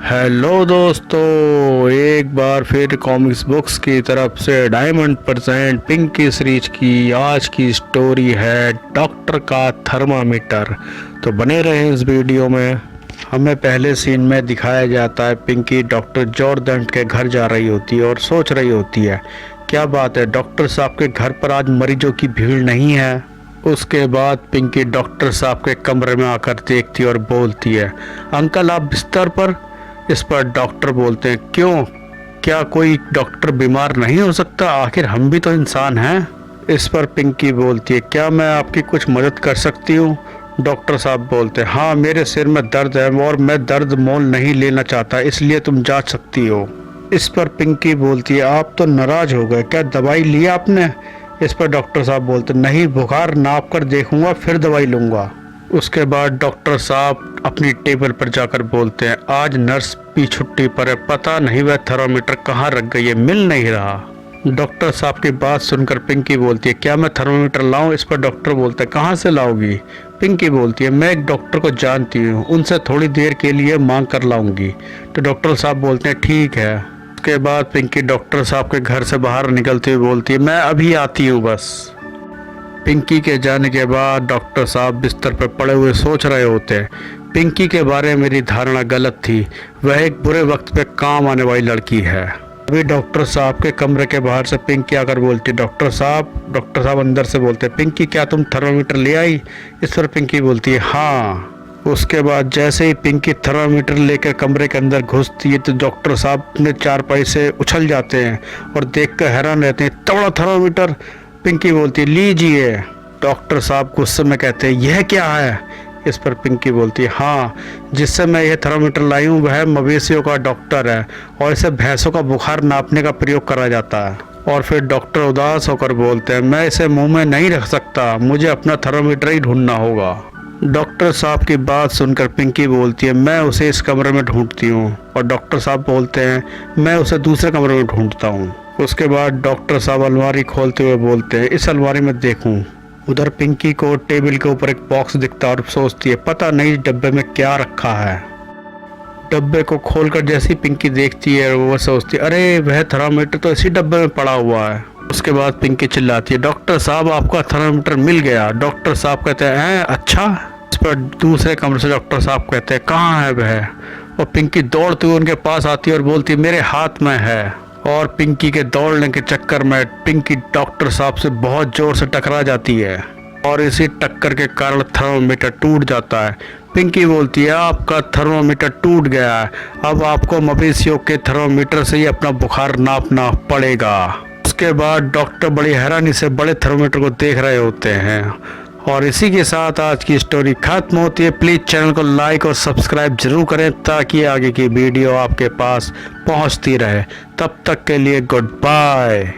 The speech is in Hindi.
हेलो दोस्तों, एक बार फिर कॉमिक्स बुक्स की तरफ से डायमंड परसेंट पिंकी सीरीज की आज की स्टोरी है डॉक्टर का थर्मामीटर। तो बने रहें इस वीडियो में। हमें पहले सीन में दिखाया जाता है पिंकी डॉक्टर जॉर्डन के घर जा रही होती है और सोच रही होती है क्या बात है, डॉक्टर साहब के घर पर आज मरीजों की भीड़ नहीं है। उसके बाद पिंकी डॉक्टर साहब के कमरे में आकर देखती है और बोलती है, अंकल आप बिस्तर पर। इस पर डॉक्टर बोलते हैं, क्यों, क्या कोई डॉक्टर बीमार नहीं हो सकता, आखिर हम भी तो इंसान हैं। इस पर पिंकी बोलती है, क्या मैं आपकी कुछ मदद कर सकती हूँ। डॉक्टर साहब बोलते हैं, हाँ मेरे सिर में दर्द है और मैं दर्द मोल नहीं लेना चाहता, इसलिए तुम जा सकती हो। इस पर पिंकी बोलती है, आप तो नाराज हो गए, क्या दवाई ली आपने। इस पर डॉक्टर साहब बोलते, नहीं बुखार नाप कर देखूंगा फिर दवाई लूँगा। उसके बाद डॉक्टर साहब अपनी टेबल पर जाकर बोलते हैं, आज नर्स भी छुट्टी पर है, पता नहीं वह थर्मामीटर कहाँ रख गई है, मिल नहीं रहा। डॉक्टर साहब की बात सुनकर पिंकी बोलती है, क्या मैं थर्मामीटर लाऊं। इस पर डॉक्टर बोलते हैं, कहाँ से लाओगी। पिंकी बोलती है, मैं एक डॉक्टर को जानती हूँ, उनसे थोड़ी देर के लिए मांग कर लाऊंगी। तो डॉक्टर साहब बोलते हैं, ठीक है। उसके बाद पिंकी डॉक्टर साहब के घर से बाहर निकलती हुई बोलती है, मैं अभी आती हूँ बस। पिंकी के जाने के बाद डॉक्टर साहब बिस्तर पर पड़े हुए सोच रहे होते हैं, पिंकी के बारे में मेरी धारणा गलत थी, वह एक बुरे वक्त पे काम आने वाली लड़की है। अभी डॉक्टर साहब के कमरे के बाहर से पिंकी आकर बोलती है, डॉक्टर साहब अंदर से बोलते हैं, पिंकी क्या तुम थर्मामीटर ले आई। इस पर पिंकी बोलती है, हाँ। उसके बाद जैसे ही पिंकी थर्मामीटर लेकर कमरे के अंदर घुसती है तो डॉक्टर साहब अपने चारपाई से उछल जाते हैं और देखकर हैरान रहते हैं, तगड़ा थर्मामीटर। पिंकी बोलती है, लीजिए। डॉक्टर साहब गुस्से में कहते हैं, यह क्या है। इस पर पिंकी बोलती है, हाँ जिससे मैं यह थर्मामीटर लाई हूँ वह मवेशियों का डॉक्टर है और इसे भैंसों का बुखार नापने का प्रयोग करा जाता है। और फिर डॉक्टर उदास होकर बोलते हैं, मैं इसे मुंह में नहीं रख सकता, मुझे अपना थर्मामीटर ही ढूंढना होगा। डॉक्टर साहब की बात सुनकर पिंकी बोलती है, मैं उसे इस कमरे में ढूंढती हूँ। और डॉक्टर साहब बोलते हैं, मैं उसे दूसरे कमरे में ढूंढता हूँ। उसके बाद डॉक्टर साहब अलमारी खोलते हुए बोलते हैं, इस अलमारी में देखूं। उधर पिंकी को टेबल के ऊपर एक बॉक्स दिखता है और सोचती है, पता नहीं इस डब्बे में क्या रखा है। डब्बे को खोलकर जैसी पिंकी देखती है वो सोचती है, अरे वह थर्मामीटर तो इसी डब्बे में पड़ा हुआ है। उसके बाद पिंकी चिल्लाती है, डॉक्टर साहब आपका थर्मामीटर मिल गया। डॉक्टर साहब कहते हैं, अच्छा। इस पर दूसरे कमरे से डॉक्टर साहब कहते हैं, कहाँ है वह। और पिंकी दौड़ती हुई उनके पास आती है और बोलती है, मेरे हाथ में है। और पिंकी के दौड़ने के चक्कर में पिंकी डॉक्टर साहब से बहुत जोर से टकरा जाती है और इसी टक्कर के कारण थर्मामीटर टूट जाता है। पिंकी बोलती है, आपका थर्मामीटर टूट गया है, अब आपको मवेशियों के थर्मामीटर से ही अपना बुखार नापना पड़ेगा। उसके बाद डॉक्टर बड़ी हैरानी से बड़े थर्मामीटर को देख रहे होते हैं। और इसी के साथ आज की स्टोरी खत्म होती है। प्लीज़ चैनल को लाइक और सब्सक्राइब जरूर करें ताकि आगे की वीडियो आपके पास पहुंचती रहे। तब तक के लिए गुड बाय।